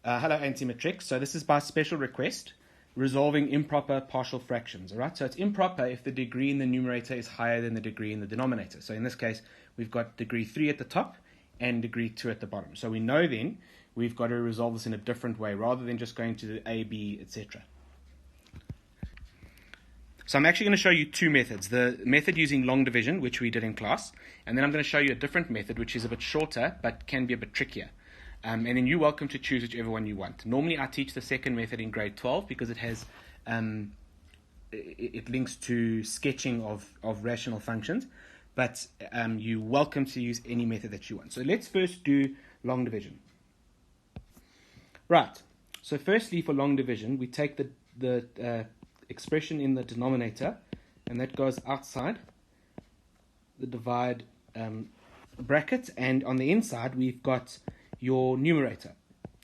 Hello, Ante Matric. So this is by special request, resolving improper partial fractions. All right. So it's improper if the degree in the numerator is higher than the degree in the denominator. So in this case, we've got degree 3 at the top and degree 2 at the bottom. So we know then we've got to resolve this in a different way rather than just going to the A, B, etc. So I'm actually going to show you two methods. The method using long division, which we did in class, and then I'm going to show you a different method, which is a bit shorter, but can be a bit trickier. And then you're welcome to choose whichever one you want. Normally I teach the second method in grade 12 because it has, it links to sketching of rational functions, but you're welcome to use any method that you want. So let's first do long division. Right, so firstly for long division, we take the expression in the denominator, and that goes outside the divide bracket, and on the inside we've got your numerator.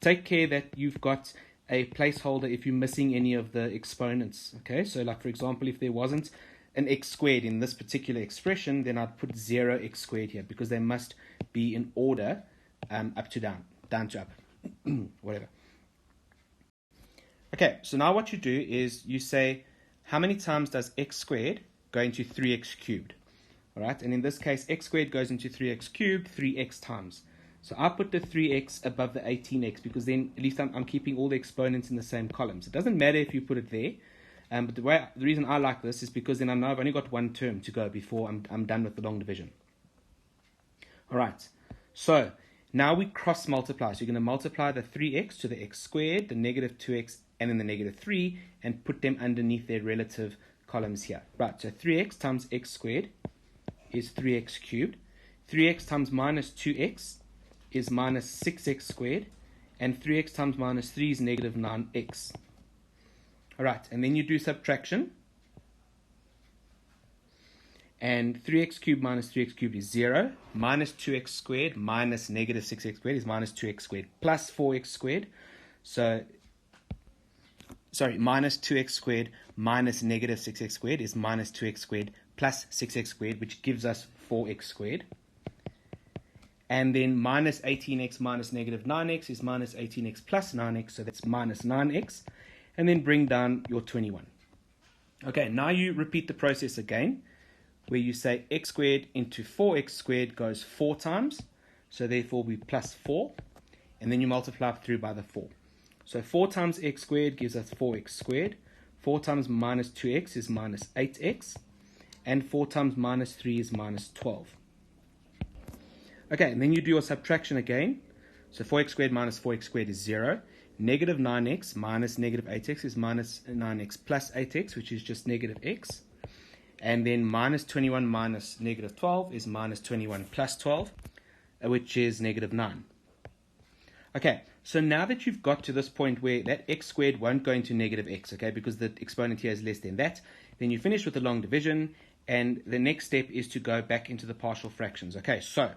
Take care that you've got a placeholder if you're missing any of the exponents. Okay, so like for example, if there wasn't an x squared in this particular expression, then I'd put 0x squared here because they must be in order up to down, down to up, whatever. Okay, so now what you do is you say, how many times does x squared go into 3x cubed? All right, and in this case, x squared goes into 3x cubed 3x times. So I put the 3x above the 18x because then at least I'm keeping all the exponents in the same columns. It doesn't matter if you put it there, but the reason I like this is because then I know I've only got one term to go before I'm done with the long division. All right, so now we cross multiply. So you're going to multiply the 3x to the x squared, the negative 2x, and then the negative 3, and put them underneath their relative columns here. Right, so 3x times x squared is 3x cubed. 3x times minus 2x is minus 6x squared, and 3x times minus 3 is negative 9x. All right, and then you do subtraction, and 3x cubed minus 3x cubed is 0, minus 2x squared minus negative 6x squared is minus 2x squared plus 4x squared. So, sorry, minus 2x squared minus negative 6x squared is minus 2x squared plus 6x squared, which gives us 4x squared. And then minus 18x minus negative 9x is minus 18x plus 9x, so that's minus 9x. And then bring down your 21. Okay, now you repeat the process again, where you say x squared into 4x squared goes 4 times, so therefore we plus 4, and then you multiply through by the 4. So 4 times x squared gives us 4x squared, 4 times minus 2x is minus 8x, and 4 times minus 3 is minus 12. Okay, and then you do your subtraction again. So 4x squared minus 4x squared is 0. Negative 9x minus negative 8x is minus 9x plus 8x, which is just negative x. And then minus 21 minus negative 12 is minus 21 plus 12, which is negative 9. Okay, so now that you've got to this point where that x squared won't go into negative x, okay, because the exponent here is less than that, then you finish with the long division, and the next step is to go back into the partial fractions. Okay, so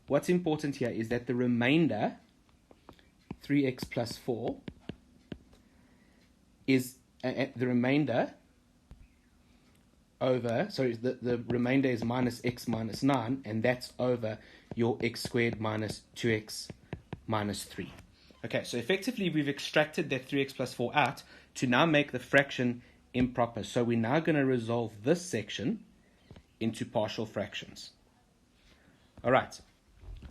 what's important here is that the remainder, 3x plus 4, is the remainder over, sorry, the remainder is minus x minus 9, and that's over your x squared minus 2x minus 3. Okay, so effectively we've extracted that 3x plus 4 out to now make the fraction improper. So we're now going to resolve this section into partial fractions. All right.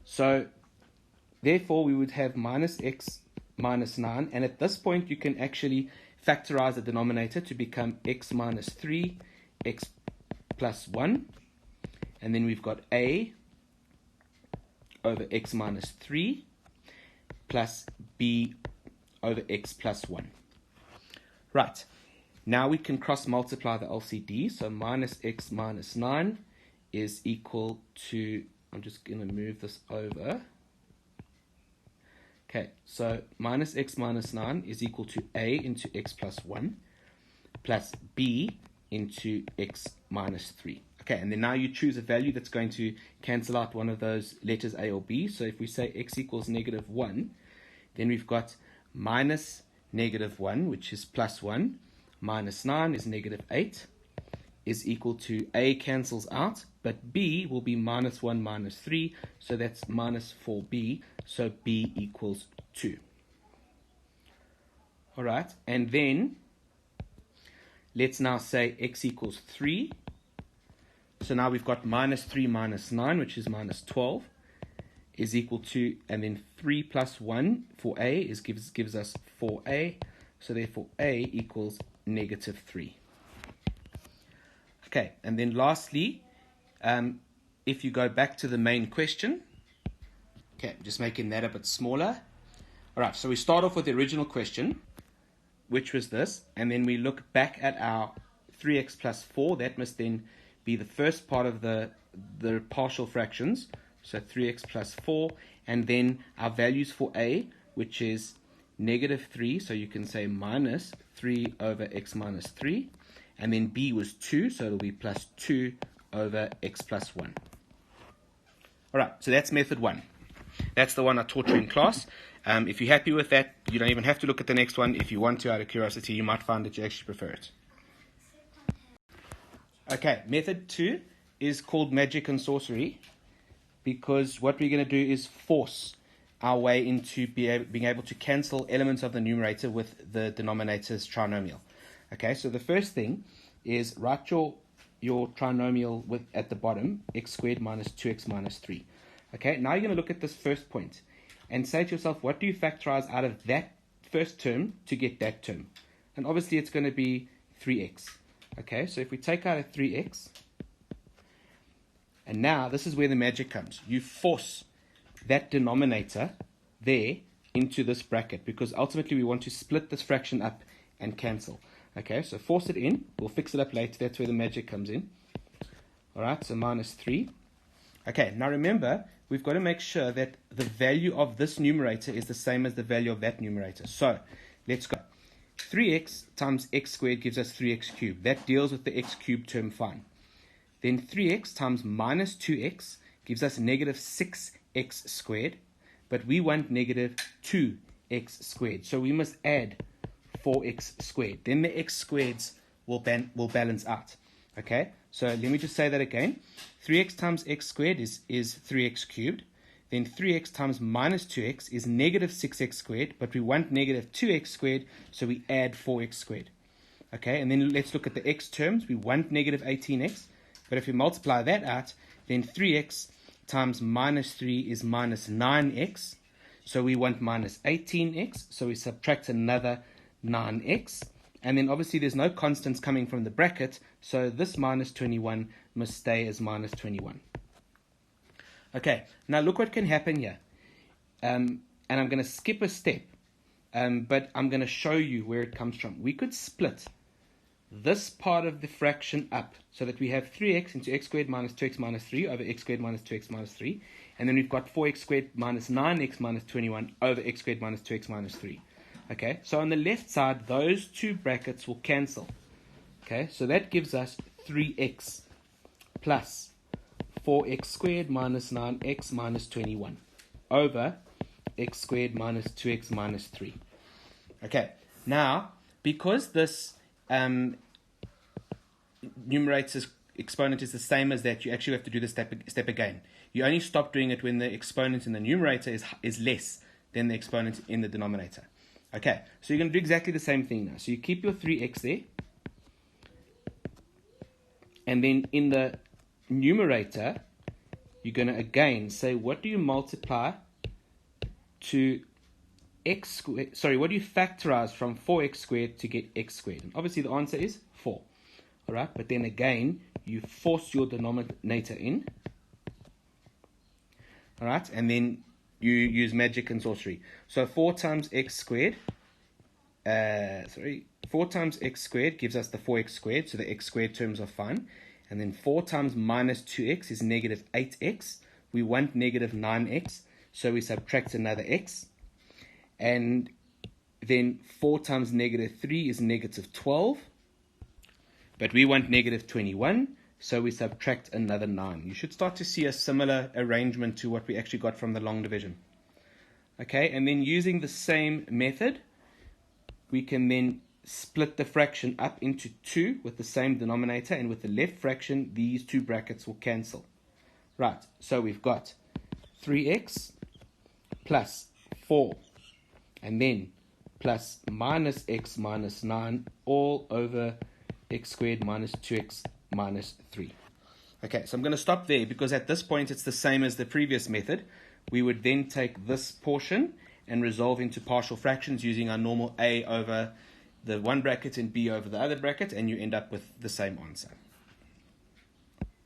So, therefore, we would have minus x minus 9. And at this point, you can actually factorize the denominator to become x minus 3, x plus 1. And then we've got a over x minus 3 plus b over x plus 1. Right. Now we can cross multiply the LCD. So, minus x minus 9 is equal to... I'm just going to move this over. Okay, so minus x minus 9 is equal to a into x plus 1 plus b into x minus 3. Okay, and then now you choose a value that's going to cancel out one of those letters a or b. So if we say x equals negative 1, then we've got minus negative 1, which is plus 1, minus 9 is negative 8, is equal to a cancels out, but b will be minus 1 minus 3, so that's minus 4b, so b equals 2. All right, and then let's now say x equals 3. So now we've got minus 3 minus 9, which is minus 12, is equal to, and then 3 plus 1 for a gives us 4a. So therefore a equals negative 3. Okay, and then lastly, if you go back to the main question, okay, just making that a bit smaller. All right, so we start off with the original question, which was this, and then we look back at our 3x plus 4. That must then be the first part of the partial fractions, so 3x plus 4, and then our values for a, which is negative 3, so you can say minus 3 over x minus 3, and then b was 2, so it'll be plus 2 over x plus 1. All right, so that's method 1. That's the one I taught you in class. If you're happy with that, you don't even have to look at the next one. If you want to, out of curiosity, you might find that you actually prefer it. Okay, method 2 is called magic and sorcery, because what we're going to do is force our way into being able to cancel elements of the numerator with the denominator's trinomial. Okay, so the first thing is write your trinomial with at the bottom, x squared minus 2x minus 3. Okay, now you're going to look at this first point and say to yourself, what do you factorize out of that first term to get that term? And obviously it's going to be 3x. Okay, so if we take out a 3x, and now this is where the magic comes. You force that denominator there into this bracket, because ultimately we want to split this fraction up and cancel. Okay, so force it in. We'll fix it up later. That's where the magic comes in. All right, so minus 3. Okay, now remember, we've got to make sure that the value of this numerator is the same as the value of that numerator. So let's go. 3x times x squared gives us 3x cubed. That deals with the x cubed term fine. Then 3x times minus 2x gives us negative 6x squared. But we want negative 2x squared. So we must add 4x squared. Then the x squareds will balance out. Okay, so let me just say that again. 3x times x squared is 3x cubed. Then 3x times minus 2x is negative 6x squared, but we want negative 2x squared, so we add 4x squared. Okay, and then let's look at the x terms. We want negative 18x, but if we multiply that out, then 3x times minus 3 is minus 9x, so we want minus 18x, so we subtract another 9x, and then obviously there's no constants coming from the bracket, so this minus 21 must stay as minus 21. Okay, now look what can happen here. And I'm going to skip a step, but I'm going to show you where it comes from. We could split this part of the fraction up so that we have 3x into x squared minus 2x minus 3 over x squared minus 2x minus 3. And then we've got 4x squared minus 9x minus 21 over x squared minus 2x minus 3. Okay, so on the left side, those two brackets will cancel. Okay, so that gives us 3x plus 4x squared minus 9x minus 21 over x squared minus 2x minus 3. Okay, now, because this numerator's exponent is the same as that, you actually have to do the step again. You only stop doing it when the exponent in the numerator is less than the exponent in the denominator. Okay, so you're going to do exactly the same thing now. So you keep your 3x there, and then in the numerator, you're going to again say, what do you multiply to x squared? Sorry, what do you factorize from 4x squared to get x squared? And obviously the answer is 4. All right, but then again, you force your denominator in. All right, and then you use magic and sorcery. So 4 times x squared, 4 times x squared gives us the 4x squared, so the x squared terms are fine. And then 4 times minus 2x is negative 8x. We want negative 9x, so we subtract another x. And then 4 times negative 3 is negative 12. But we want negative 21, so we subtract another 9. You should start to see a similar arrangement to what we actually got from the long division. Okay, and then using the same method, we can then split the fraction up into 2 with the same denominator, and with the left fraction, these two brackets will cancel. Right, so we've got 3x plus 4, and then plus minus x minus 9 all over x squared minus 2x minus 3. Okay, so I'm going to stop there because at this point it's the same as the previous method. We would then take this portion and resolve into partial fractions using our normal a over the one bracket and b over the other bracket, and you end up with the same answer.